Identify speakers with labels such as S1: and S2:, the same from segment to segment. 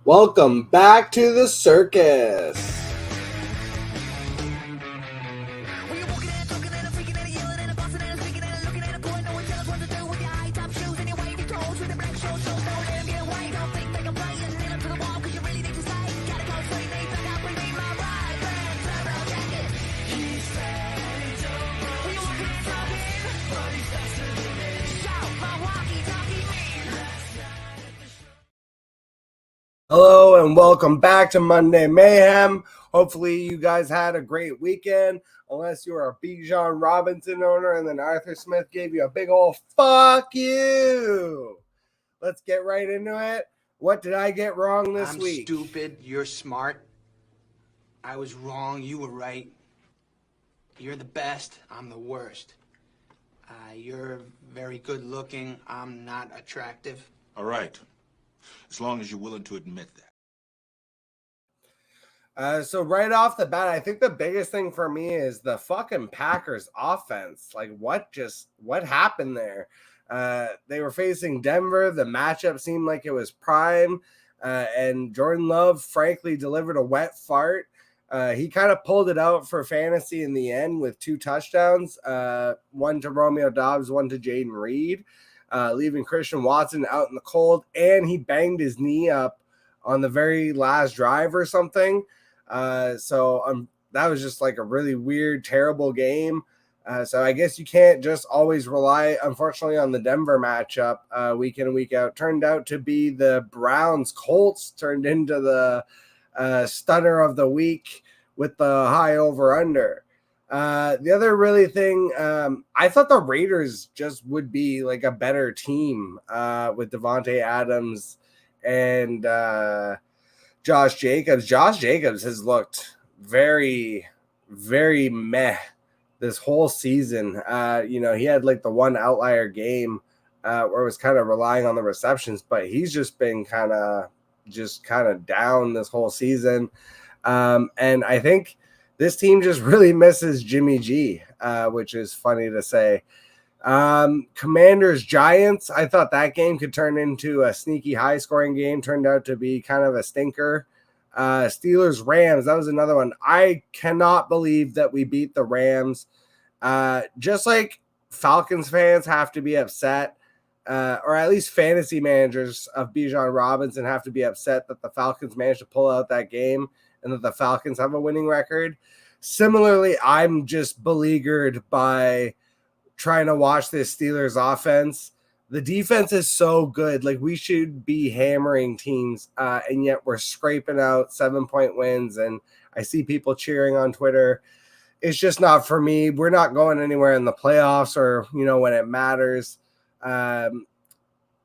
S1: Welcome back to the circus. Hello and welcome back to Monday Mayhem. Hopefully you guys had a great weekend, unless you were a Bijan Robinson owner and then Arthur Smith gave you a big old fuck you. Let's get right into it. What did I get wrong this week?
S2: I'm stupid, you're smart. I was wrong, you were right. You're the best, I'm the worst. You're very good looking, I'm not attractive.
S3: All right. As long as you're willing to admit
S1: that. So right off the bat, I think the biggest thing for me is the fucking Packers offense. Like what happened there? They were facing Denver. The matchup seemed like it was prime. And Jordan Love, frankly, delivered a wet fart. He kind of pulled it out for fantasy in the end with 2 touchdowns, one to Romeo Doubs, one to Jaden Reed, leaving Christian Watson out in the cold. And he banged his knee up on the very last drive or something. So that was just like a really weird, terrible game. So I guess you can't just always rely, unfortunately, on the Denver matchup week in and week out. Turned out to be the Browns-Colts turned into the stunner of the week with the high over-under. The other really thing, I thought the Raiders just would be like a better team with Devontae Adams and Josh Jacobs. Josh Jacobs has looked very, very meh this whole season. He had like the one outlier game where it was kind of relying on the receptions, but he's just been kind of down this whole season. And I think this team just really misses Jimmy G, which is funny to say. Commanders Giants, I thought that game could turn into a sneaky high scoring game. Turned out to be kind of a stinker. Steelers Rams, that was another one. I cannot believe that we beat the Rams. Just like Falcons fans have to be upset, or at least fantasy managers of Bijan Robinson have to be upset that the Falcons managed to pull out that game and that the Falcons have a winning record. Similarly, I'm just beleaguered by trying to watch this Steelers offense. The defense is so good. Like, we should be hammering teams, and yet we're scraping out 7-point wins. And I see people cheering on Twitter. It's just not for me. We're not going anywhere in the playoffs or, when it matters.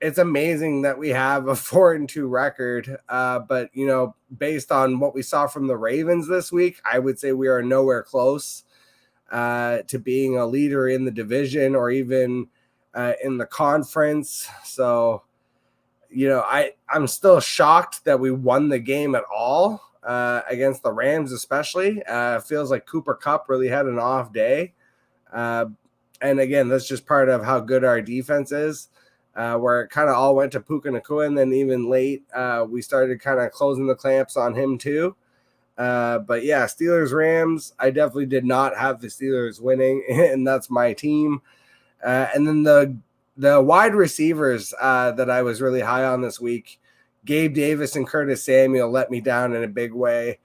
S1: It's amazing that we have a 4-2 record. But, based on what we saw from the Ravens this week, I would say we are nowhere close to being a leader in the division or even in the conference. So, I'm still shocked that we won the game at all against the Rams, especially. Feels like Cooper Kupp really had an off day. And again, that's just part of how good our defense is, where it kind of all went to Puka Nacua, and then even late, we started kind of closing the clamps on him too. But yeah, Steelers Rams, I definitely did not have the Steelers winning, and that's my team. And then the wide receivers that I was really high on this week, Gabe Davis and Curtis Samuel, let me down in a big way.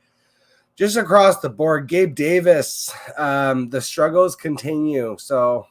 S1: Just across the board, Gabe Davis, the struggles continue. So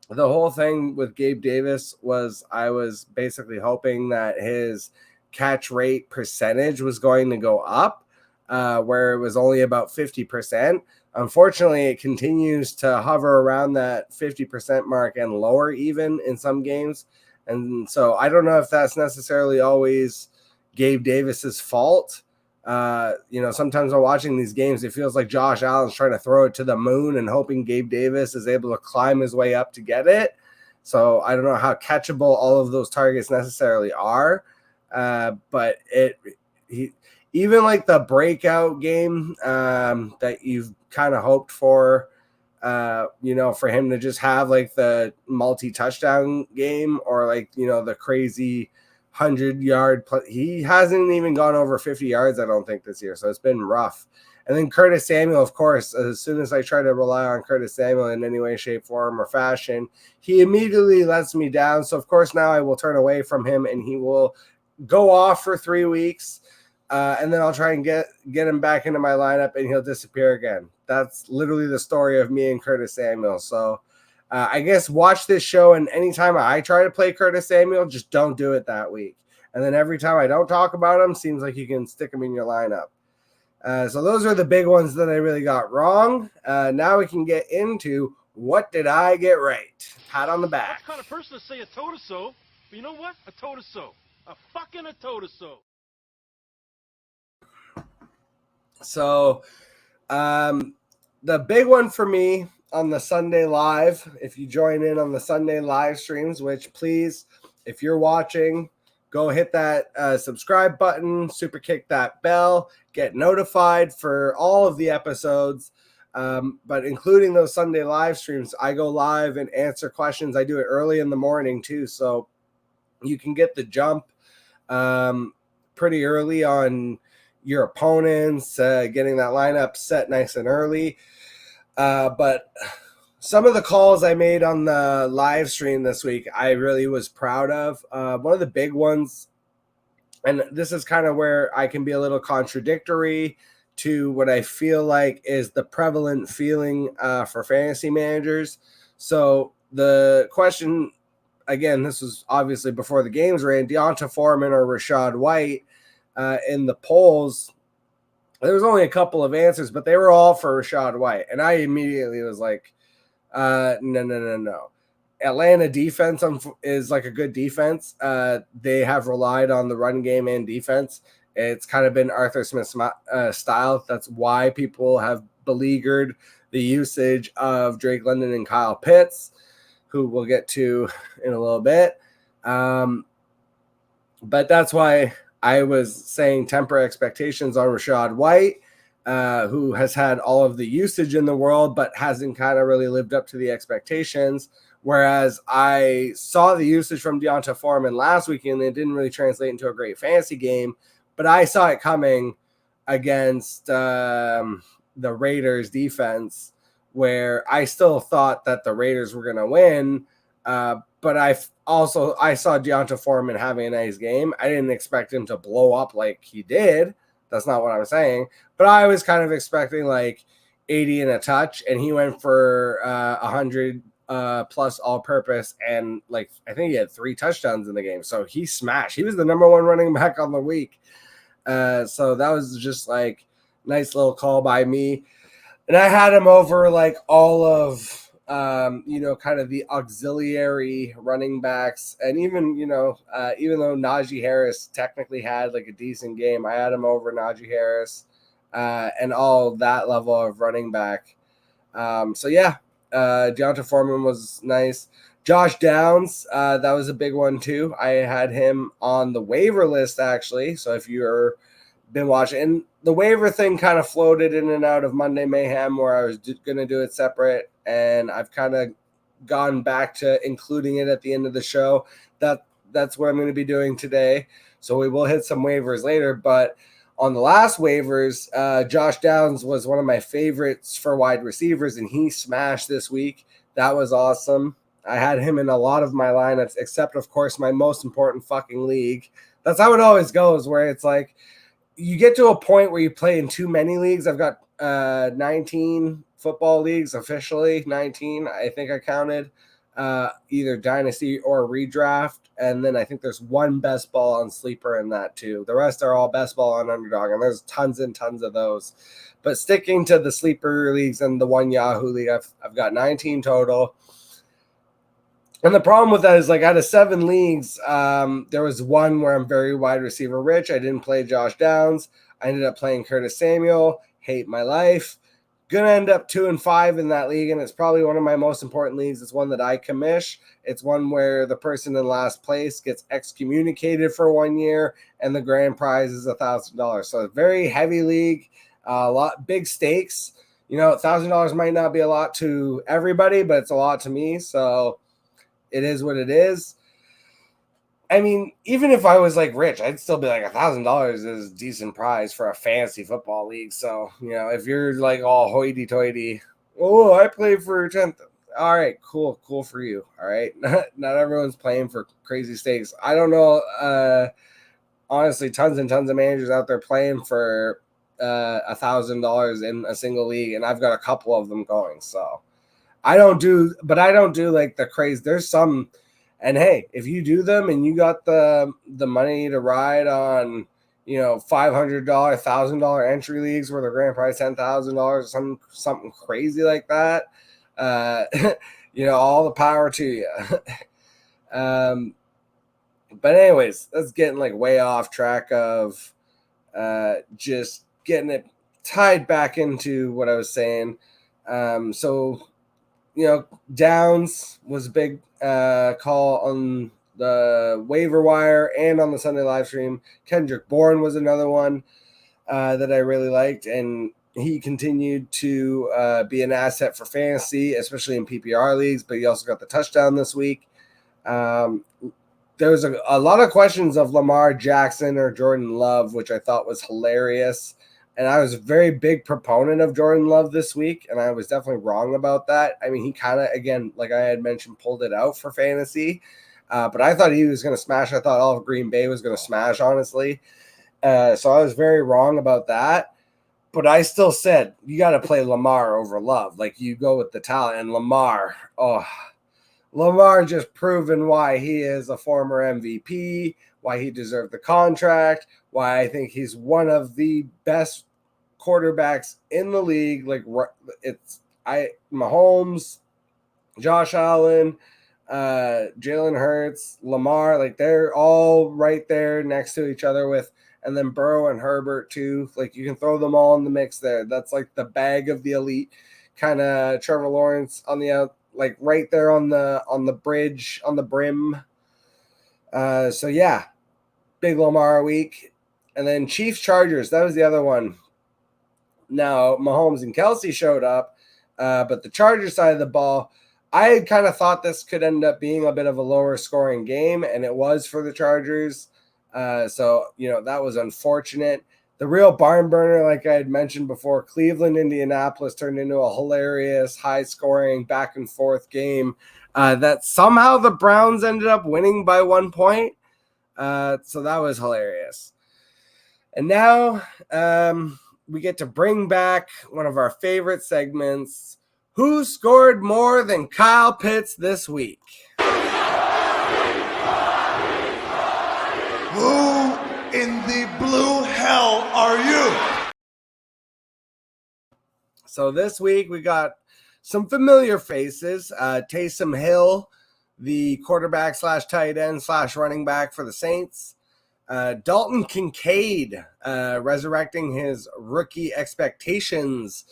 S1: the whole thing with Gabe Davis was I was basically hoping that his catch rate percentage was going to go up, where it was only about 50%. Unfortunately, it continues to hover around that 50% mark and lower even in some games. And so I don't know if that's necessarily always Gabe Davis's fault. Sometimes when watching these games, it feels like Josh Allen's trying to throw it to the moon and hoping Gabe Davis is able to climb his way up to get it. So I don't know how catchable all of those targets necessarily are. But even like the breakout game that you've kind of hoped for, for him to just have like the multi-touchdown game or like, the crazy 100-yard plus. He hasn't even gone over 50 yards, I don't think, this year. So it's been rough. And then Curtis Samuel, of course, as soon as I try to rely on Curtis Samuel in any way, shape, form, or fashion, he immediately lets me down. So, of course, now I will turn away from him and he will go off for 3 weeks. And then I'll try and get him back into my lineup and he'll disappear again. That's literally the story of me and Curtis Samuel. So I guess watch this show, and anytime I try to play Curtis Samuel, just don't do it that week. And then every time I don't talk about him, seems like you can stick him in your lineup. So those are the big ones that I really got wrong. Now we can get into what did I get right? Pat on the back.
S4: I'm the kind of person to say I told her so, but you know what? I told her so. I told her so.
S1: So the big one for me on the Sunday live, if you join in on the Sunday live streams, which please, if you're watching, go hit that subscribe button, super kick that bell, get notified for all of the episodes. But including those Sunday live streams, I go live and answer questions. I do it early in the morning too. So you can get the jump pretty early on your opponents, getting that lineup set nice and early. But some of the calls I made on the live stream this week, I really was proud of. One of the big ones, and this is kind of where I can be a little contradictory to what I feel like is the prevalent feeling for fantasy managers. So the question, again, this was obviously before the games ran, Deonta Foreman or Rachaad White in the polls. There was only a couple of answers, but they were all for Rachaad White. And I immediately was like, no. Atlanta defense is like a good defense. They have relied on the run game and defense. It's kind of been Arthur Smith's style. That's why people have beleaguered the usage of Drake London and Kyle Pitts, who we'll get to in a little bit. But that's why I was saying temper expectations on Rachaad White, who has had all of the usage in the world, but hasn't kind of really lived up to the expectations. Whereas I saw the usage from Deonta Foreman last week, and it didn't really translate into a great fantasy game, but I saw it coming against the Raiders defense, where I still thought that the Raiders were going to win. But I saw Deonta Foreman having a nice game. I didn't expect him to blow up like he did. That's not what I'm saying. But I was kind of expecting like 80 and a touch, and he went for 100 plus all-purpose, and like I think he had 3 touchdowns in the game. So he smashed. He was the number 1 running back on the week. So that was just like nice little call by me. And I had him over like all of kind of the auxiliary running backs. And even, even though Najee Harris technically had like a decent game, I had him over Najee Harris and all that level of running back. Deonta Foreman was nice. Josh Downs, that was a big one too. I had him on the waiver list actually. So if you're been watching, and the waiver thing kind of floated in and out of Monday Mayhem, where I was going to do it separate, and I've kind of gone back to including it at the end of the show. That's what I'm going to be doing today. So we will hit some waivers later, but on the last waivers, Josh Downs was one of my favorites for wide receivers, and he smashed this week. That was awesome. I had him in a lot of my lineups, except of course my most important fucking league. That's how it always goes, where it's like, you get to a point where you play in too many leagues. I've got 19 football leagues officially, 19. I think I counted either dynasty or redraft. And then I think there's 1 best ball on sleeper in that too. The rest are all best ball on underdog, and there's tons and tons of those. But sticking to the sleeper leagues and the 1 Yahoo league, I've got 19 total. And the problem with that is, like, out of 7 leagues, there was 1 where I'm very wide receiver rich. I didn't play Josh Downs. I ended up playing Curtis Samuel. Hate my life. Gonna end up 2-5 in that league, and it's probably one of my most important leagues. It's one that I commish. It's one where the person in last place gets excommunicated for 1 year, and the grand prize is $1,000. So a very heavy league, a lot big stakes. $1,000 might not be a lot to everybody, but it's a lot to me. So it is what it is. I mean, even if I was like rich, I'd still be like $1,000 is a decent prize for a fantasy football league. So, if you're like all hoity toity, oh, I play for 10th. All right, cool for you. All right. Not everyone's playing for crazy stakes. I don't know. Honestly, tons and tons of managers out there playing for $1,000 in a single league, and I've got a couple of them going. So I don't do like the craze. There's some. And hey, if you do them and you got the money to ride on, $500, $1,000 entry leagues where the grand prize $10,000, something crazy like that, all the power to you. But anyways, that's getting like way off track of just getting it tied back into what I was saying. So Downs was a big call on the waiver wire and on the Sunday live stream. Kendrick Bourne was another one that I really liked, and he continued to be an asset for fantasy, especially in PPR leagues, but he also got the touchdown this week. There was a lot of questions of Lamar Jackson or Jordan Love, which I thought was hilarious. And I was a very big proponent of Jordan Love this week, and I was definitely wrong about that. I mean, he kind of, again, like I had mentioned, pulled it out for fantasy. But I thought he was going to smash. I thought all of Green Bay was going to smash, honestly. So I was very wrong about that. But I still said, you got to play Lamar over Love. Like, you go with the talent. And Lamar just proven why he is a former MVP, why he deserved the contract, why I think he's one of the best quarterbacks in the league. Like, it's Mahomes, Josh Allen, Jalen Hurts, Lamar, like they're all right there next to each other with, and then Burrow and Herbert too. Like, you can throw them all in the mix there. That's like the bag of the elite, kind of Trevor Lawrence on the out, like right there on the bridge, on the brim. So yeah, big Lamar week. And then Chiefs Chargers, that was the other one. Now, Mahomes and Kelsey showed up, but the Chargers side of the ball, I had kind of thought this could end up being a bit of a lower scoring game, and it was for the Chargers. So, that was unfortunate. The real barn burner, like I had mentioned before, Cleveland, Indianapolis turned into a hilarious, high-scoring, back-and-forth game that somehow the Browns ended up winning by 1 point. So that was hilarious. And now we get to bring back one of our favorite segments, Who Scored More Than Kyle Pitts This Week?
S5: Who in the blue hell are you?
S1: So this week we got some familiar faces. Taysom Hill, the quarterback / tight end / running back for the Saints. Dalton Kincaid, resurrecting his rookie expectations,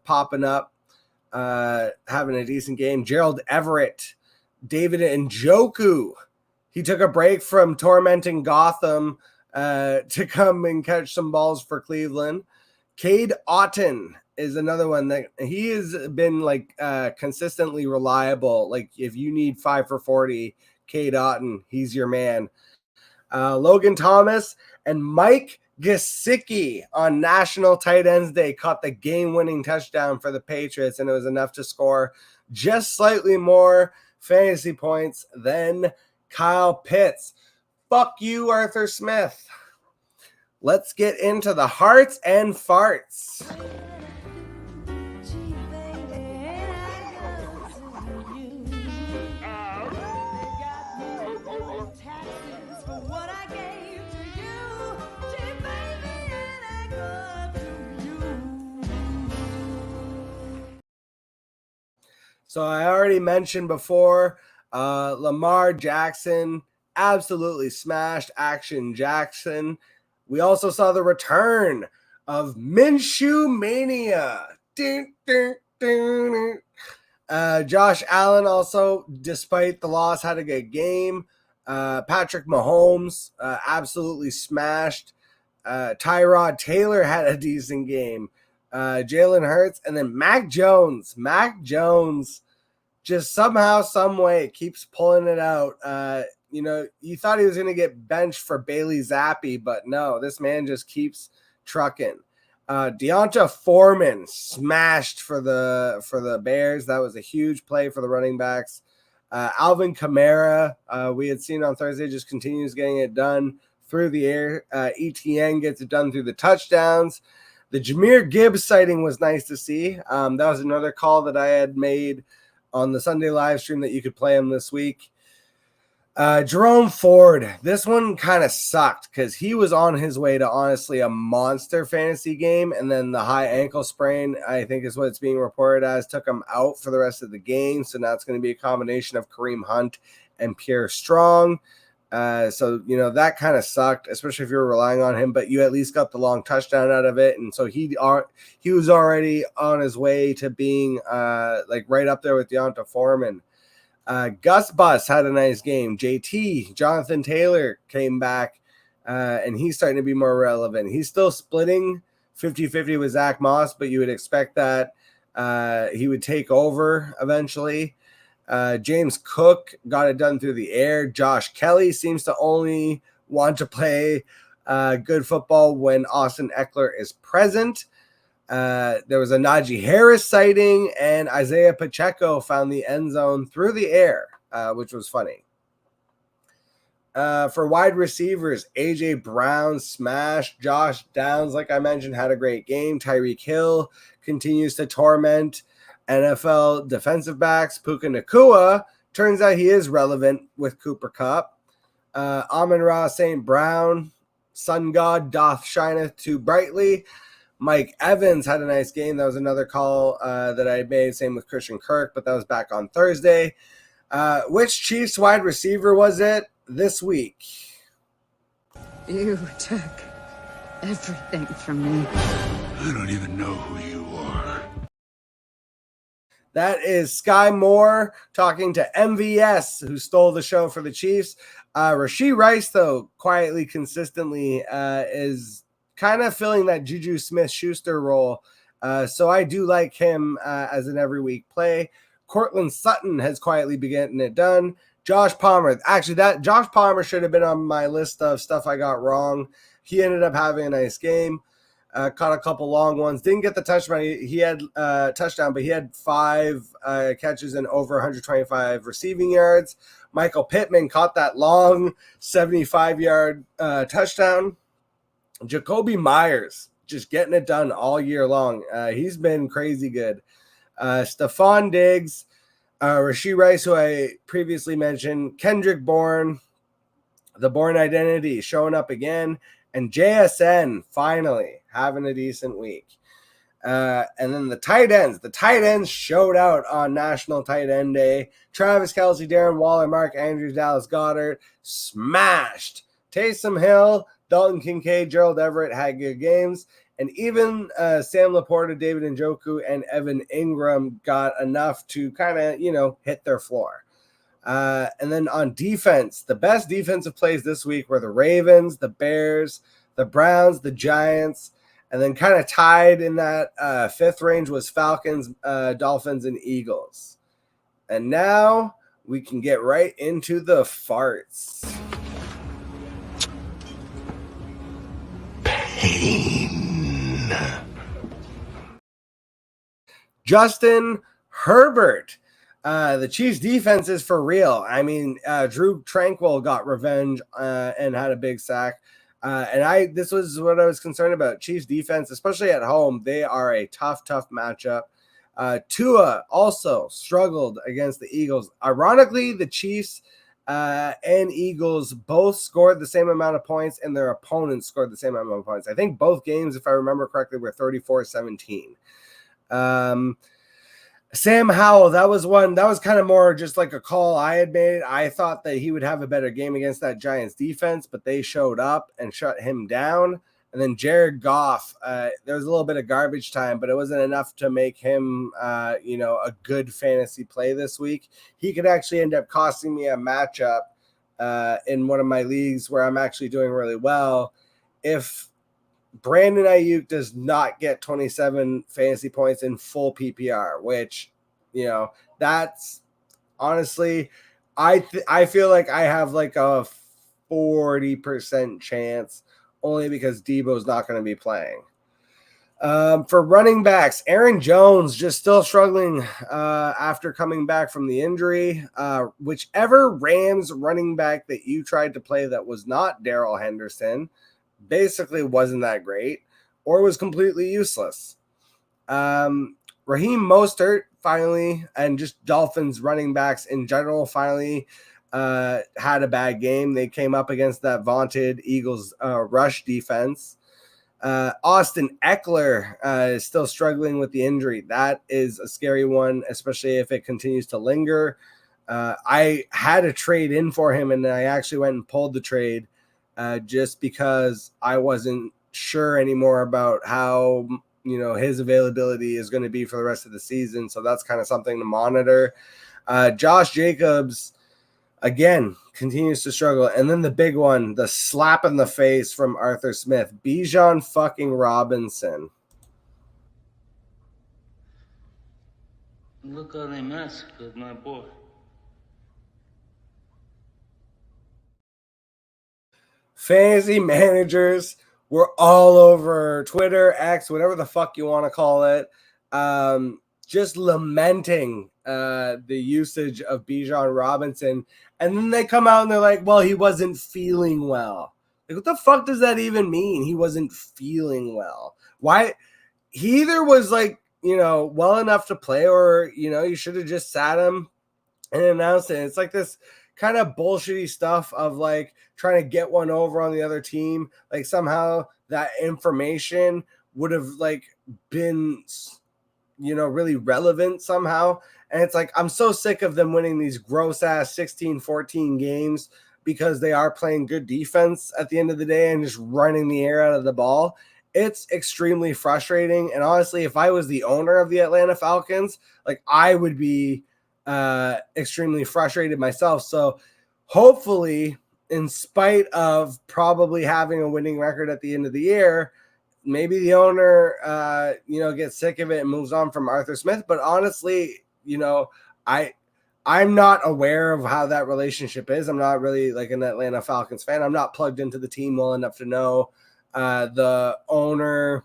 S1: popping up, having a decent game. Gerald Everett, David Njoku. He took a break from tormenting Gotham to come and catch some balls for Cleveland. Cade Otton is another one that he has been like consistently reliable. Like, if you need 5 for 40, Cade Otton, he's your man. Logan Thomas and Mike Gesicki on National Tight Ends Day caught the game-winning touchdown for the Patriots, and it was enough to score just slightly more fantasy points than Kyle Pitts. Fuck you, Arthur Smith. Let's get into the hearts and farts. So I already mentioned before, Lamar Jackson absolutely smashed Action Jackson. We also saw the return of Minshew Mania. Josh Allen also, despite the loss, had a good game. Patrick Mahomes absolutely smashed. Tyrod Taylor had a decent game. Jalen Hurts, and then Mac Jones. Mac Jones just somehow, some way keeps pulling it out. you thought he was going to get benched for Bailey Zappi, but no, this man just keeps trucking. Deonta Foreman smashed for the Bears. That was a huge play for the running backs. Alvin Kamara, we had seen on Thursday, just continues getting it done through the air. ETN gets it done through the touchdowns. The Jahmyr Gibbs sighting was nice to see. That was another call that I had made on the Sunday live stream that you could play him this week. Jerome Ford, this one kind of sucked because he was on his way to honestly a monster fantasy game, and then the high ankle sprain, I think is what it's being reported as, took him out for the rest of the game. So now it's going to be a combination of Kareem Hunt and Pierre Strong. So that kind of sucked, especially if you were relying on him, but you at least got the long touchdown out of it, and so he was already on his way to being right up there with Deonta Foreman. Gus Bus had a nice game. JT, Jonathan Taylor came back, and he's starting to be more relevant. He's still splitting 50-50 with Zach Moss, but you would expect that he would take over eventually. James Cook got it done through the air. Josh Kelly seems to only want to play good football when Austin Eckler is present. There was a Najee Harris sighting, and Isaiah Pacheco found the end zone through the air, which was funny. For wide receivers, A.J. Brown smashed. Josh Downs, like I mentioned, had a great game. Tyreek Hill continues to torment NFL defensive backs. Puka Nacua, turns out he is relevant with Cooper Kupp. Amon-Ra St. Brown, sun god doth shineth too brightly. Mike Evans had a nice game. That was another call that I made. Same with Christian Kirk, but that was back on Thursday. Which Chiefs wide receiver was it this week?
S6: You took everything from me.
S5: I don't even know who you are.
S1: That is Sky Moore talking to MVS, who stole the show for the Chiefs. Rashee Rice, though, quietly, consistently is kind of filling that Juju Smith-Schuster role. So I do like him as an every week play. Cortland Sutton has quietly been getting it done. Josh Palmer. Actually, that Josh Palmer should have been on my list of stuff I got wrong. He ended up having a nice game. Caught a couple long ones. Didn't get the touchdown. He had touchdown, but he had 5 catches and over 125 receiving yards. Michael Pittman caught that long 75-yard touchdown. Jacoby Myers just getting it done all year long. He's been crazy good. Stephon Diggs, Rashee Rice, who I previously mentioned, Kendrick Bourne, the Bourne identity showing up again, and JSN finally having a decent week. And then the tight ends showed out on National Tight End Day. Travis Kelce, Darren Waller, Mark Andrews, Dallas Goedert smashed. Taysom Hill, Dalton Kincaid, Gerald Everett had good games. And even Sam Laporta, David Njoku, and Evan Ingram got enough to kind of, hit their floor. And then on defense, the best defensive plays this week were the Ravens, the Bears, the Browns, the Giants, and then kind of tied in that fifth range was Falcons, Dolphins, and Eagles. And now we can get right into the farts. Justin Herbert. The Chiefs defense is for real. I mean, Drew Tranquil got revenge and had a big sack. And this was what I was concerned about. Chiefs defense, especially at home, they are a tough matchup. Tua also struggled against the Eagles. Ironically, the Chiefs and Eagles both scored the same amount of points, and their opponents scored the same amount of points. I think both games, if I remember correctly, were 34-17. Sam Howell, that was kind of more just like a call I had made. I thought that he would have a better game against that Giants defense, but they showed up and shut him down. And then Jared Goff, there was a little bit of garbage time, but it wasn't enough to make him, a good fantasy play this week. He could actually end up costing me a matchup in one of my leagues where I'm actually doing really well if Brandon Ayuk does not get 27 fantasy points in full PPR, which, that's honestly, I feel like I have like a 40% chance only because Debo's not going to be playing. For running backs, Aaron Jones just still struggling after coming back from the injury. Whichever Rams running back that you tried to play that was not Darrell Henderson basically wasn't that great or was completely useless. Raheem Mostert finally, and just Dolphins running backs in general finally had a bad game. They came up against that vaunted Eagles rush defense. Austin Eckler is still struggling with the injury. That is a scary one, especially if it continues to linger. I had a trade in for him, and I actually went and pulled the trade just because I wasn't sure anymore about how his availability is going to be for the rest of the season. So that's kind of something to monitor. Josh Jacobs, again, continues to struggle. And then the big one, the slap in the face from Arthur Smith, Bijan fucking Robinson.
S7: Look how they massacred my boy.
S1: Fantasy managers were all over Twitter, X, whatever the fuck you want to call it, just lamenting the usage of Bijan Robinson. And then they come out and they're like, well, he wasn't feeling well. Like, what the fuck does that even mean? He wasn't feeling well. Why? He either was like, well enough to play, or, you should have just sat him and announced it. It's like this kind of bullshitty stuff of like trying to get one over on the other team. Like somehow that information would have like been, really relevant somehow. And it's like, I'm so sick of them winning these gross ass 16-14 games because they are playing good defense at the end of the day and just running the air out of the ball. It's extremely frustrating. And honestly, if I was the owner of the Atlanta Falcons, like I would be extremely frustrated myself. So hopefully, in spite of probably having a winning record at the end of the year, maybe the owner, gets sick of it and moves on from Arthur Smith. But honestly, I'm not aware of how that relationship is. I'm not really like an Atlanta Falcons fan. I'm not plugged into the team well enough to know the owner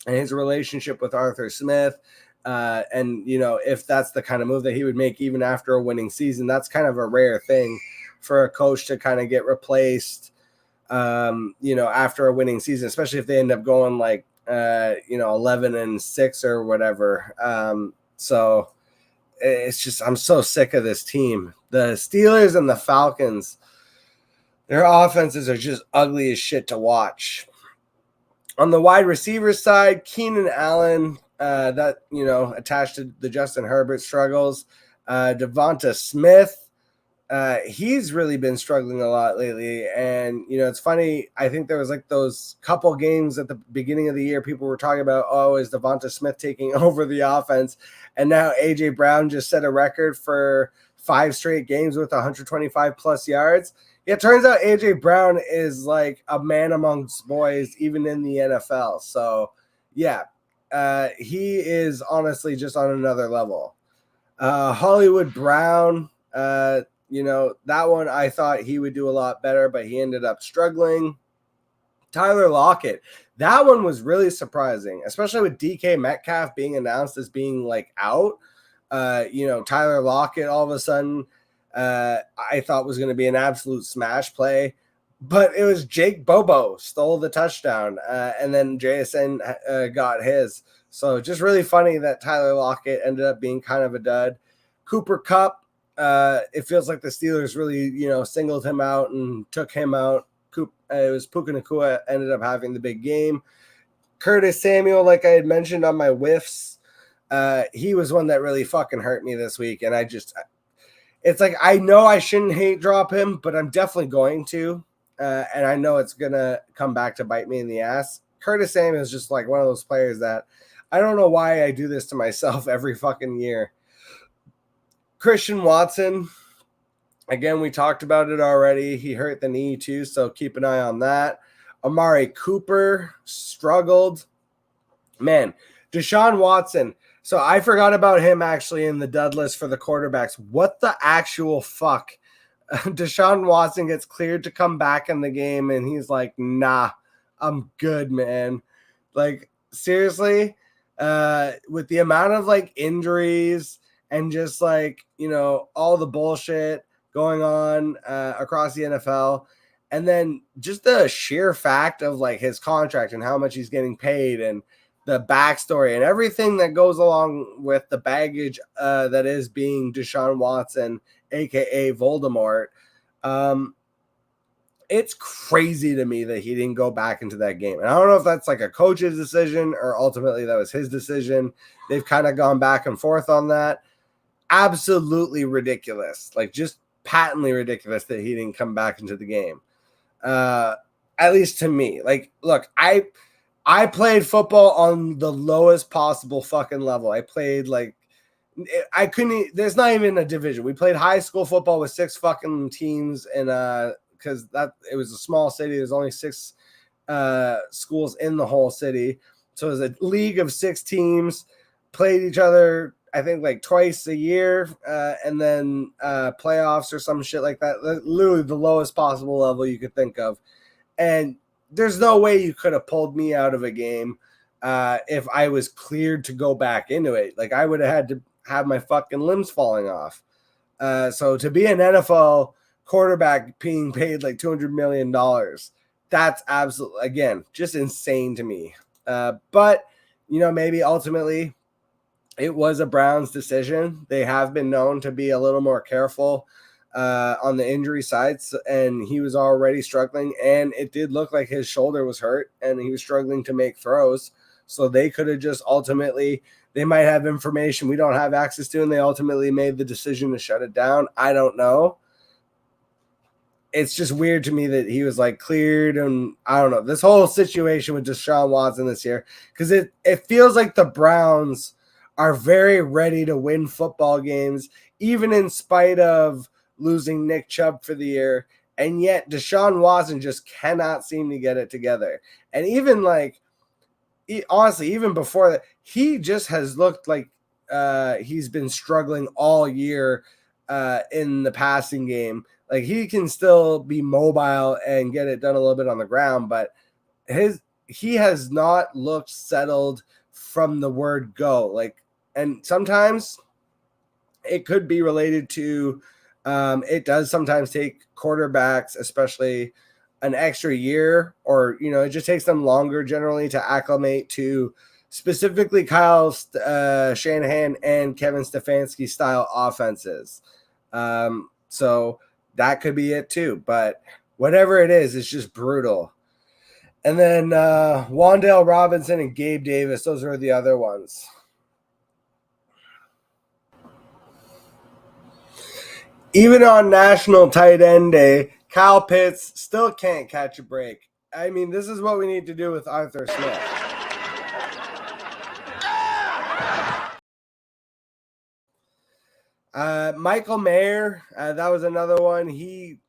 S1: and his relationship with Arthur Smith. And if that's the kind of move that he would make even after a winning season, that's kind of a rare thing for a coach to kind of get replaced, after a winning season, especially if they end up going like, 11-6 or whatever. So it's just, I'm so sick of this team. The Steelers and the Falcons, their offenses are just ugly as shit to watch. On the wide receiver side, Keenan Allen, attached to the Justin Herbert struggles. Devonta Smith, he's really been struggling a lot lately. And, it's funny. I think there was like those couple games at the beginning of the year, people were talking about, is Devonta Smith taking over the offense? And now A.J. Brown just set a record for 5 straight games with 125 plus yards. It turns out A.J. Brown is like a man amongst boys, even in the NFL. So, yeah. He is honestly just on another level. Hollywood Brown, that one I thought he would do a lot better, but he ended up struggling. Tyler Lockett, that one was really surprising, especially with DK Metcalf being announced as being like out. Tyler Lockett all of a sudden I thought was going to be an absolute smash play. But it was Jake Bobo stole the touchdown, and then JSN got his. So just really funny that Tyler Lockett ended up being kind of a dud. Cooper Kupp, it feels like the Steelers really, singled him out and took him out. It was Puka Nacua ended up having the big game. Curtis Samuel, like I had mentioned on my whiffs, he was one that really fucking hurt me this week. And it's like, I know I shouldn't hate drop him, but I'm definitely going to. And I know it's going to come back to bite me in the ass. Curtis Samuel is just like one of those players that I don't know why I do this to myself every fucking year. Christian Watson, again, we talked about it already. He hurt the knee too, so keep an eye on that. Amari Cooper struggled. Man, Deshaun Watson, So I forgot about him actually in the dud list for the quarterbacks. What the actual fuck? Deshaun Watson gets cleared to come back in the game, and he's like, nah, I'm good, man. Like, seriously, with the amount of like injuries and just like, you know, all the bullshit going on across the NFL, and then just the sheer fact of like his contract and how much he's getting paid and the backstory and everything that goes along with the baggage that is being Deshaun Watson, aka Voldemort. It's crazy to me that he didn't go back into that game. And I don't know if that's like a coach's decision or ultimately that was his decision. They've kind of gone back and forth on that. Absolutely ridiculous. Like just patently ridiculous that he didn't come back into the game. At least to me. Like, look, I played football on the lowest possible fucking level. I played like I couldn't. There's not even a division. We played high school football with 6 fucking teams, and because that it was a small city. There's only 6 schools in the whole city, so it was a league of 6 teams. Played each other, I think, like twice a year, and then playoffs or some shit like that. Literally the lowest possible level you could think of, and there's no way you could have pulled me out of a game if I was cleared to go back into it. Like I would have had to have my fucking limbs falling off. So to be an NFL quarterback being paid like $200 million, that's absolutely, again, just insane to me. But, you know, maybe ultimately it was a Browns decision. They have been known to be a little more careful on the injury side, and he was already struggling, and it did look like his shoulder was hurt and he was struggling to make throws. So they could have just ultimately, they might have information we don't have access to, and they ultimately made the decision to shut it down. I don't know. It's just weird to me that he was like cleared, and I don't know. This whole situation with Deshaun Watson this year, because it feels like the Browns are very ready to win football games, even in spite of losing Nick Chubb for the year, and yet Deshaun Watson just cannot seem to get it together. And even like, honestly, even before that, he just has looked like he's been struggling all year in the passing game. Like he can still be mobile and get it done a little bit on the ground, but he has not looked settled from the word go. Like, and sometimes it could be related to it does sometimes take quarterbacks, especially an extra year, or, you know, it just takes them longer generally to acclimate to specifically Kyle Shanahan and Kevin Stefanski style offenses. So that could be it too. But whatever it is, it's just brutal. And then Wan'Dale Robinson and Gabe Davis, those are the other ones. Even on National Tight End Day, Kyle Pitts still can't catch a break. I mean, this is what we need to do with Arthur Smith. Michael Mayer, that was another one. He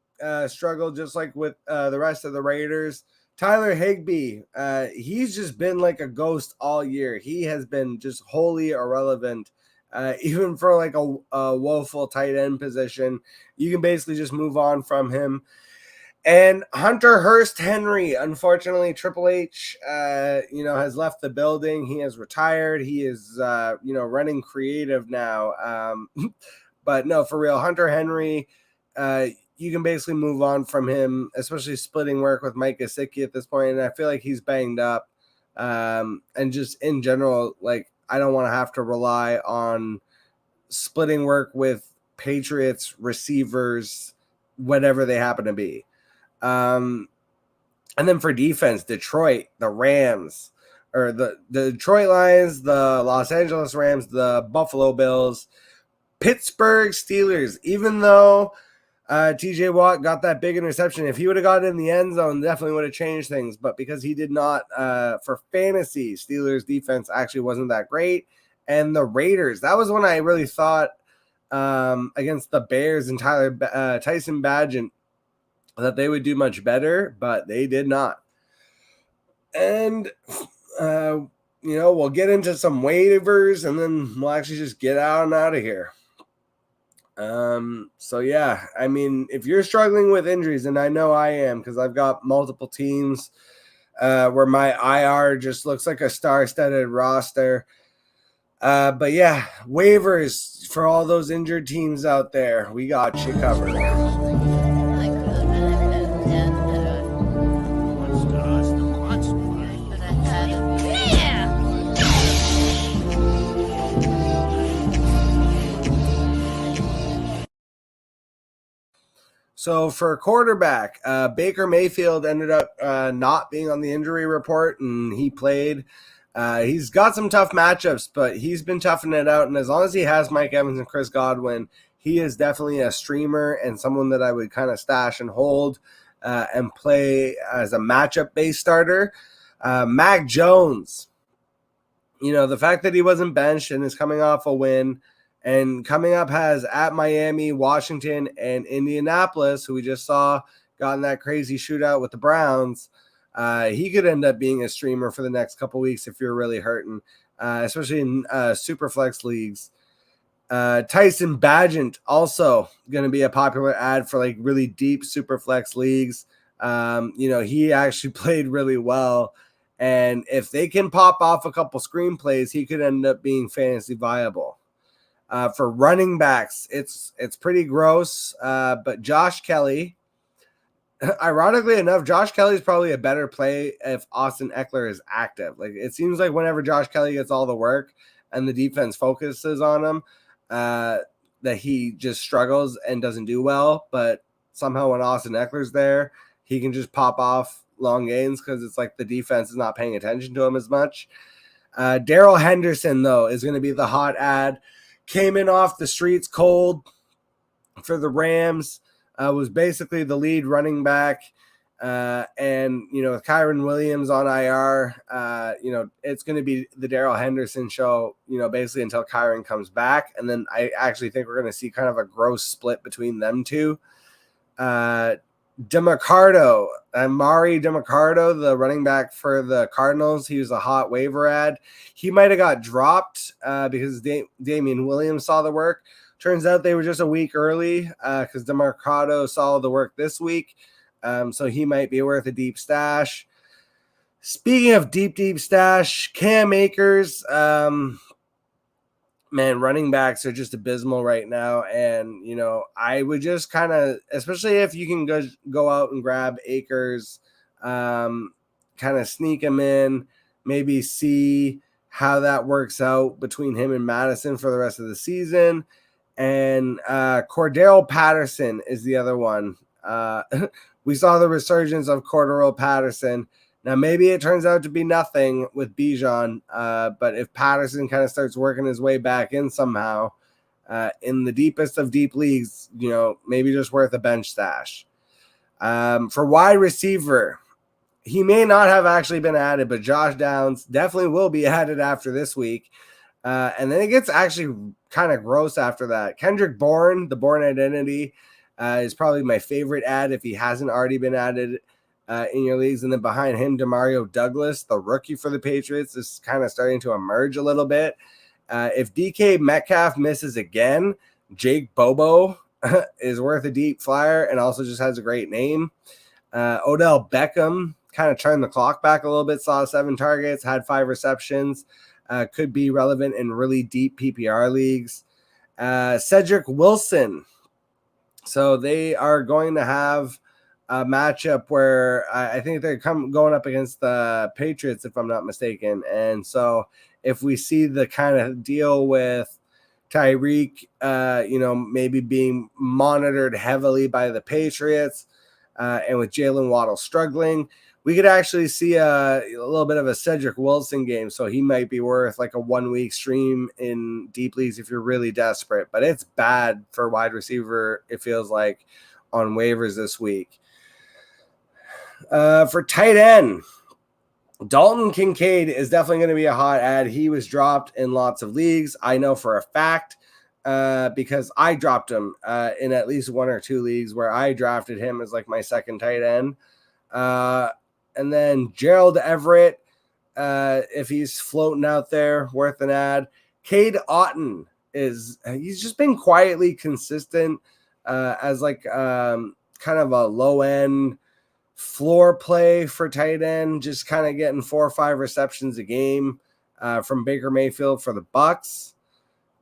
S1: struggled just like with the rest of the Raiders. Tyler Higbee, he's just been like a ghost all year. He has been just wholly irrelevant. Even for like a woeful tight end position, you can basically just move on from him. And Hunter Hearst Henry, unfortunately, Triple H, has left the building. He has retired. He is, running creative now. But no, for real, Hunter Henry, you can basically move on from him, especially splitting work with Mike Gesicki at this point. And I feel like he's banged up. And just in general, like, I don't want to have to rely on splitting work with Patriots receivers, whatever they happen to be. And then for defense, Detroit, the Rams, or the Detroit Lions, the Los Angeles Rams, the Buffalo Bills, Pittsburgh Steelers. Even though TJ Watt got that big interception, if he would have gotten in the end zone, definitely would have changed things. But because he did not, for fantasy, Steelers defense actually wasn't that great. And the Raiders, that was when I really thought against the Bears and Tyson Bagent that they would do much better, but they did not. And we'll get into some waivers and then we'll actually just get out of here. So yeah, I mean, if you're struggling with injuries, and I know I am because I've got multiple teams where my IR just looks like a star-studded roster. But yeah, waivers for all those injured teams out there, we got you covered. So for quarterback, Baker Mayfield ended up not being on the injury report, and he played. He's got some tough matchups, but he's been toughing it out. And as long as he has Mike Evans and Chris Godwin, he is definitely a streamer and someone that I would kind of stash and hold and play as a matchup-based starter. Mac Jones, the fact that he wasn't benched and is coming off a win, and coming up has at Miami, Washington, and Indianapolis, who we just saw got in that crazy shootout with the Browns. He could end up being a streamer for the next couple weeks if you're really hurting, especially in super flex leagues. Tyson Bagent also going to be a popular ad for like really deep super flex leagues. He actually played really well. And if they can pop off a couple screenplays, he could end up being fantasy viable. For running backs, it's pretty gross. But Josh Kelly, ironically enough, Josh Kelly is probably a better play if Austin Eckler is active. Like it seems like whenever Josh Kelly gets all the work and the defense focuses on him, that he just struggles and doesn't do well. But somehow when Austin Eckler's there, he can just pop off long gains because it's like the defense is not paying attention to him as much. Darrell Henderson, though, is going to be the hot ad. Came in off the streets cold for the Rams, was basically the lead running back. And, with Kyron Williams on IR, it's going to be the Darrell Henderson show, basically until Kyron comes back. And then I actually think we're going to see kind of a gross split between them two. Amari DeMarcado, the running back for the Cardinals, he was a hot waiver ad. He might have got dropped because Damian Williams saw the work. Turns out they were just a week early because DeMarcado saw the work this week. So he might be worth a deep stash. Speaking of deep stash, Cam Akers, man, running backs are just abysmal right now. And, I would just kind of, especially if you can go out and grab Akers, kind of sneak him in, maybe see how that works out between him and Madison for the rest of the season. And Cordero Patterson is the other one. We saw the resurgence of Cordero Patterson. Now, maybe it turns out to be nothing with Bijan, but if Patterson kind of starts working his way back in somehow in the deepest of deep leagues, maybe just worth a bench stash. For wide receiver, he may not have actually been added, but Josh Downs definitely will be added after this week. And then it gets actually kind of gross after that. Kendrick Bourne, the Bourne Identity, is probably my favorite ad if he hasn't already been added in your leagues. And then behind him, Demario Douglas, the rookie for the Patriots, is kind of starting to emerge a little bit. If DK Metcalf misses again, Jake Bobo is worth a deep flyer and also just has a great name. Odell Beckham kind of turned the clock back a little bit, saw 7 targets, had 5 receptions, could be relevant in really deep PPR leagues. Cedric Wilson. So they are going to have a matchup where I think they're going up against the Patriots, if I'm not mistaken. And so if we see the kind of deal with Tyreek, maybe being monitored heavily by the Patriots and with Jalen Waddle struggling, we could actually see a little bit of a Cedric Wilson game. So he might be worth like a 1-week stream in deep leagues if you're really desperate. But it's bad for wide receiver, it feels like, on waivers this week. For tight end, Dalton Kincaid is definitely going to be a hot ad. He was dropped in lots of leagues. I know for a fact because I dropped him in at least 1 or 2 leagues where I drafted him as like my second tight end. And then Gerald Everett, if he's floating out there, worth an ad. Cade Otton he's just been quietly consistent as like kind of a low end floor play for tight end, just kind of getting 4 or 5 receptions a game from Baker Mayfield for the Bucks.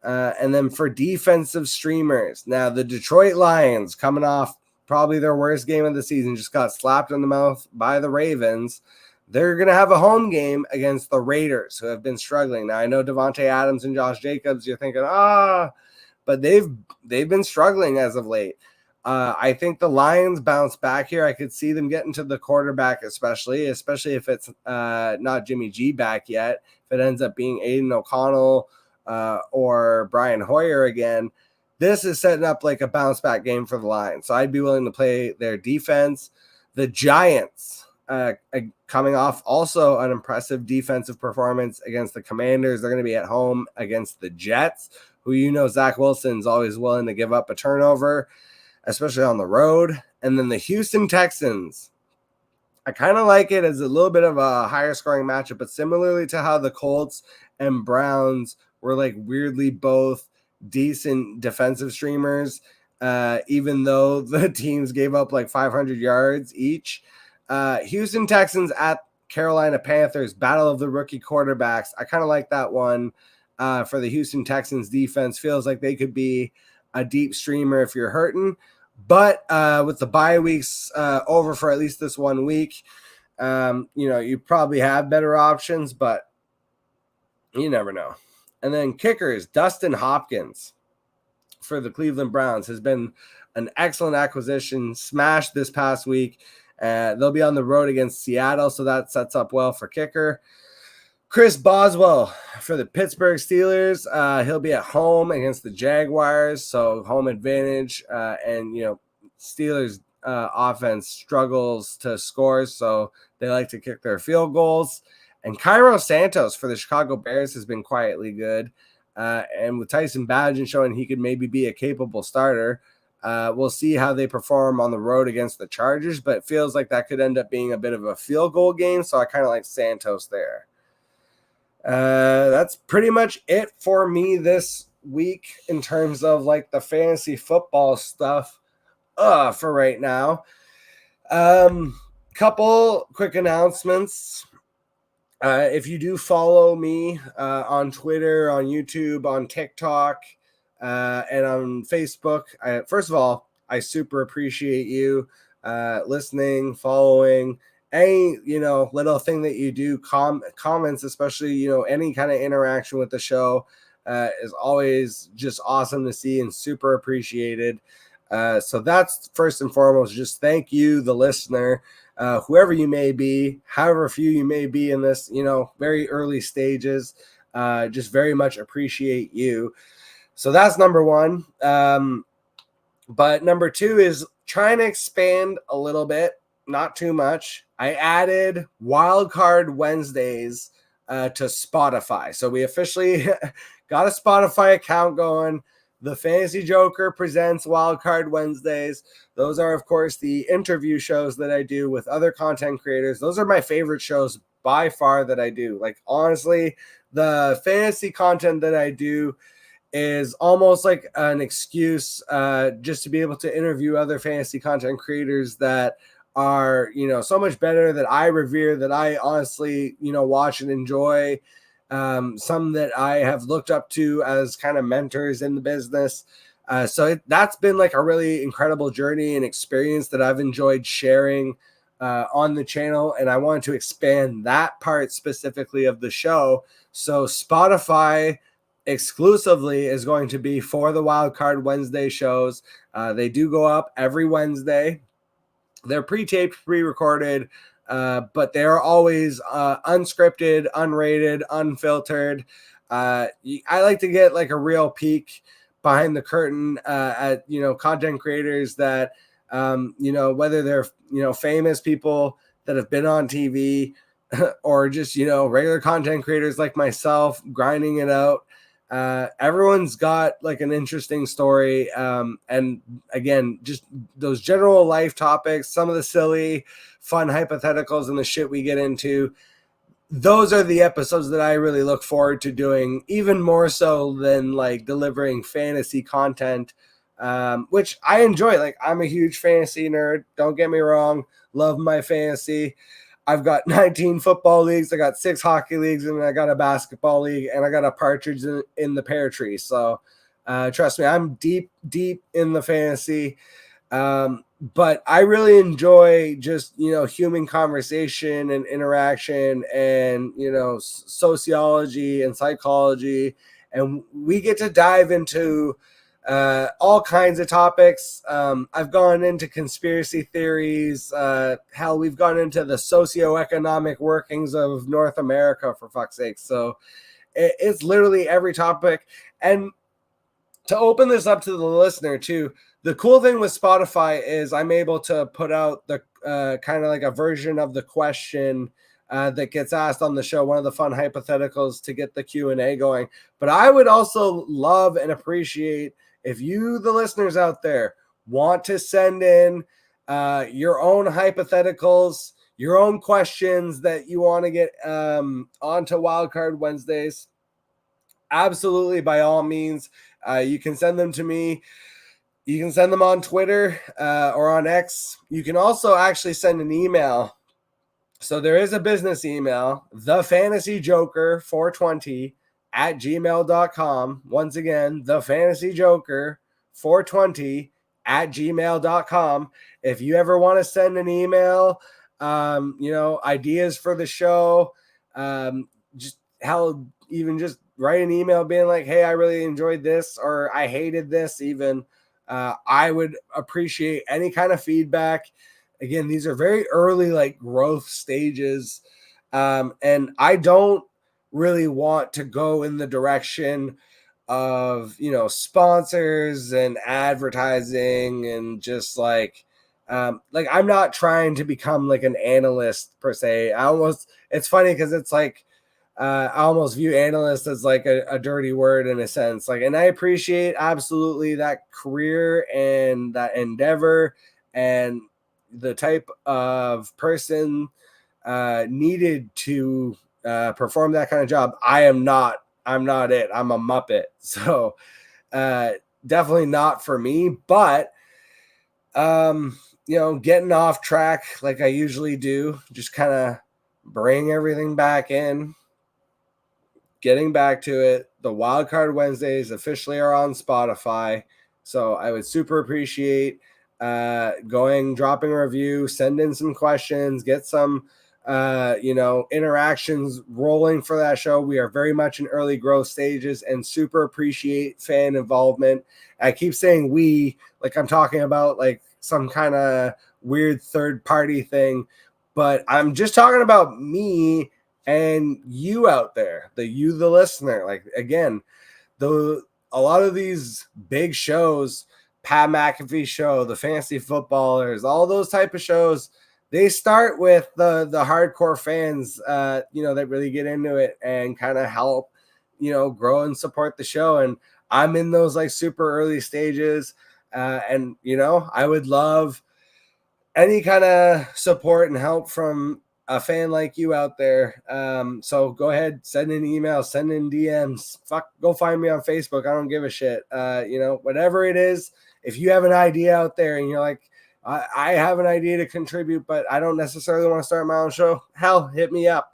S1: And then for defensive streamers, now the Detroit Lions coming off probably their worst game of the season, just got slapped in the mouth by the Ravens. They're going to have a home game against the Raiders, who have been struggling. Now, I know Devontae Adams and Josh Jacobs, you're thinking, but they've been struggling as of late. I think the Lions bounce back here. I could see them getting to the quarterback, especially if it's not Jimmy G back yet. If it ends up being Aiden O'Connell or Brian Hoyer again, this is setting up like a bounce back game for the Lions. So I'd be willing to play their defense. The Giants coming off also an impressive defensive performance against the Commanders. They're going to be at home against the Jets, who Zach Wilson's always willing to give up a turnover, especially on the road. And then the Houston Texans, I kind of like it as a little bit of a higher scoring matchup, but similarly to how the Colts and Browns were like weirdly both decent defensive streamers, even though the teams gave up like 500 yards each. Houston Texans at Carolina Panthers, battle of the rookie quarterbacks. I kind of like that one for the Houston Texans defense. Feels like they could be a deep streamer if you're hurting. But with the bye weeks over for at least this 1 week, you probably have better options, but you never know. And then kickers, Dustin Hopkins for the Cleveland Browns has been an excellent acquisition, smashed this past week. They'll be on the road against Seattle, so that sets up well for kicker. Chris Boswell for the Pittsburgh Steelers. He'll be at home against the Jaguars, so home advantage. And Steelers offense struggles to score, so they like to kick their field goals. And Cairo Santos for the Chicago Bears has been quietly good. And with Tyson Badgett showing he could maybe be a capable starter, we'll see how they perform on the road against the Chargers, but it feels like that could end up being a bit of a field goal game, so I kind of like Santos there. That's pretty much it for me this week in terms of like the fantasy football stuff for right now. Couple quick announcements. If you do follow me on Twitter, on YouTube, on TikTok, and on Facebook, first of all, I super appreciate you listening, following, any little thing that you do. Comments, especially any kind of interaction with the show, is always just awesome to see and super appreciated. So that's first and foremost. Just thank you, the listener. Whoever you may be, however few you may be in this, very early stages, just very much appreciate you. So that's number one. But number two is trying to expand a little bit, not too much. I added Wildcard Wednesdays to Spotify. So we officially got a Spotify account going. The Fantasy Joker presents Wildcard Wednesdays. Those are, of course, the interview shows that I do with other content creators. Those are my favorite shows by far that I do. Like, honestly, the fantasy content that I do is almost like an excuse just to be able to interview other fantasy content creators that are, so much better, that I revere, that I honestly, watch and enjoy. Some that I have looked up to as kind of mentors in the business. So that's been like a really incredible journey and experience that I've enjoyed sharing on the channel. And I wanted to expand that part specifically of the show. So Spotify exclusively is going to be for the Wildcard Wednesday shows. They do go up every Wednesday. They're pre-taped, pre-recorded, but they're always unscripted, unrated, unfiltered. I like to get like a real peek behind the curtain at content creators that whether they're famous people that have been on TV or just regular content creators like myself grinding it out. Everyone's got like an interesting story. And again, just those general life topics, some of the silly, fun hypotheticals and the shit we get into. those are the episodes that I really look forward to doing, even more so than like delivering fantasy content, which I enjoy. Like, I'm a huge fantasy nerd. Don't get me wrong. Love my fantasy. I've got 19 football leagues. I got 6 hockey leagues, and I got a basketball league, and I got a partridge in the pear tree. So trust me, I'm deep in the fantasy. But I really enjoy just, human conversation and interaction and, sociology and psychology. And we get to dive into all kinds of topics. I've gone into conspiracy theories. Hell, we've gone into the socioeconomic workings of North America, for fuck's sake. So it's literally every topic. And to open this up to the listener too, the cool thing with Spotify is I'm able to put out the kind of like a version of the question that gets asked on the show, one of the fun hypotheticals to get the Q&A going. But I would also love and appreciate if you, the listeners out there, want to send in your own hypotheticals, your own questions that you want to get onto Wildcard Wednesdays. Absolutely, by all means, you can send them to me. You can send them on Twitter or on X. You can also actually send an email. So there is a business email, thefantasyjoker420@gmail.com. Once again, thefantasyjoker420@gmail.com. If you ever want to send an email, ideas for the show, just write an email being like, hey, I really enjoyed this, or I hated this even. I would appreciate any kind of feedback. Again, these are very early, like, growth stages. And I don't really want to go in the direction of, sponsors and advertising and just like I'm not trying to become like an analyst per se. It's funny because it's like, I almost view analyst as like a dirty word in a sense. Like, and I appreciate absolutely that career and that endeavor and the type of person needed to perform that kind of job. I'm not it. I'm a Muppet. So definitely not for me, but getting off track like I usually do, just kind of bring everything back in. Getting back to it, the Wildcard Wednesdays officially are on Spotify. So I would super appreciate dropping a review, send in some questions, get some, interactions rolling for that show. We are very much in early growth stages and super appreciate fan involvement. I keep saying we, like I'm talking about like some kind of weird third party thing, but I'm just talking about me and you out there, the listener. Like, again, a lot of these big shows, Pat McAfee show, the Fantasy Footballers, all those type of shows, they start with the hardcore fans, that really get into it and kind of help, grow and support the show. And I'm in those like super early stages. And I would love any kind of support and help from a fan like you out there. So go ahead, send an email, send in DMs, go find me on Facebook. I don't give a shit. Whatever it is, if you have an idea out there and you're like, I have an idea to contribute, but I don't necessarily want to start my own show, hell, hit me up.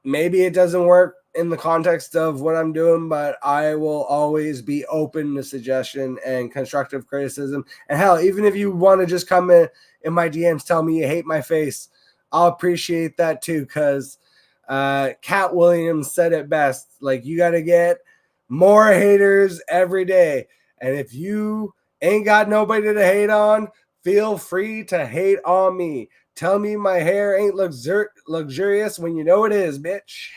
S1: Maybe it doesn't work in the context of what I'm doing, but I will always be open to suggestion and constructive criticism. And hell, even if you want to just come in my DMs, tell me you hate my face, I'll appreciate that too. Cause Cat Williams said it best. Like, you got to get more haters every day. And if you ain't got nobody to hate on, feel free to hate on me. Tell me my hair ain't luxurious when you know it is, bitch.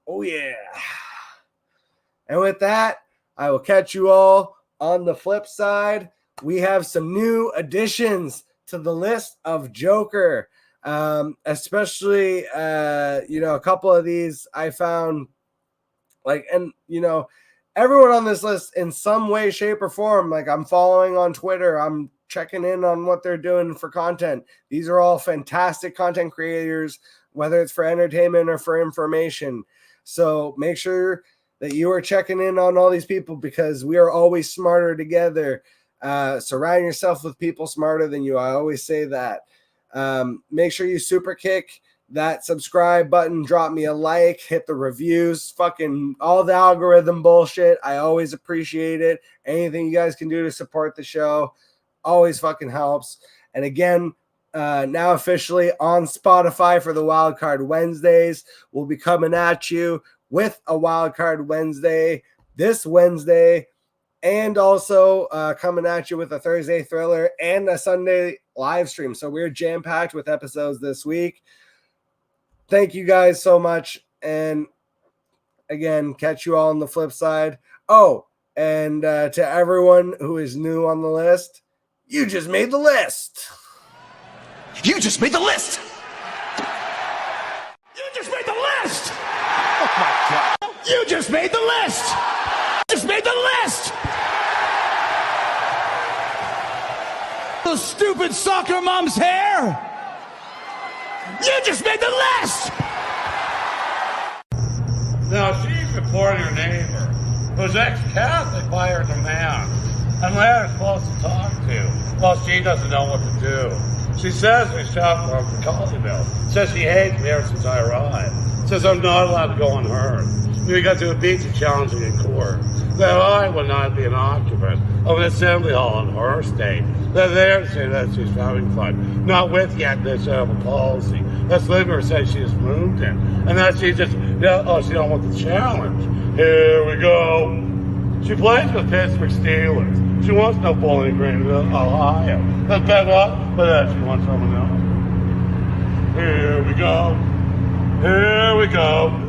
S1: Oh, yeah. And with that, I will catch you all on the flip side. We have some new additions to the list of Joker, especially, a couple of these I found everyone on this list in some way, shape, or form, like I'm following on Twitter, I'm checking in on what they're doing for content. These are all fantastic content creators, whether it's for entertainment or for information. So make sure that you are checking in on all these people, because we are always smarter together. Surround yourself with people smarter than you. I always say that. Make sure you super kick that subscribe button, drop me a like, hit the reviews, fucking all the algorithm bullshit. I always appreciate it. Anything you guys can do to support the show always fucking helps. And again, now officially on Spotify for the Wildcard Wednesdays. We'll be coming at you with a Wildcard Wednesday this Wednesday, and also coming at you with a Thursday thriller and a Sunday live stream. So we're jam-packed with episodes this week. Thank you guys so much. And again, catch you all on the flip side. Oh, and to everyone who is new on the list, you just made the list.
S5: You just made the list! You just made the list! Oh my God. You just made the list! You just made the list! The stupid soccer mom's hair! You just made the list!
S8: Now, she's reporting her neighbor, who's ex-Catholic by her demand, and Larry's supposed to talk to. Well, she doesn't know what to do. She says we shot for her for Colleyville. Says she hates me ever since I arrived. Says I'm not allowed to go unheard. We got to a beach challenging in court. That I would not be an occupant of an assembly hall in her state. They're there to say that she's having fun. Not with yet this policy. Let's leave her say she's moved in. And that she just, she don't want the challenge. Here we go. She plays with Pittsburgh Steelers. She wants no Bowling Green, Ohio. Let's bet up, but she wants someone else. Here we go. Here we go.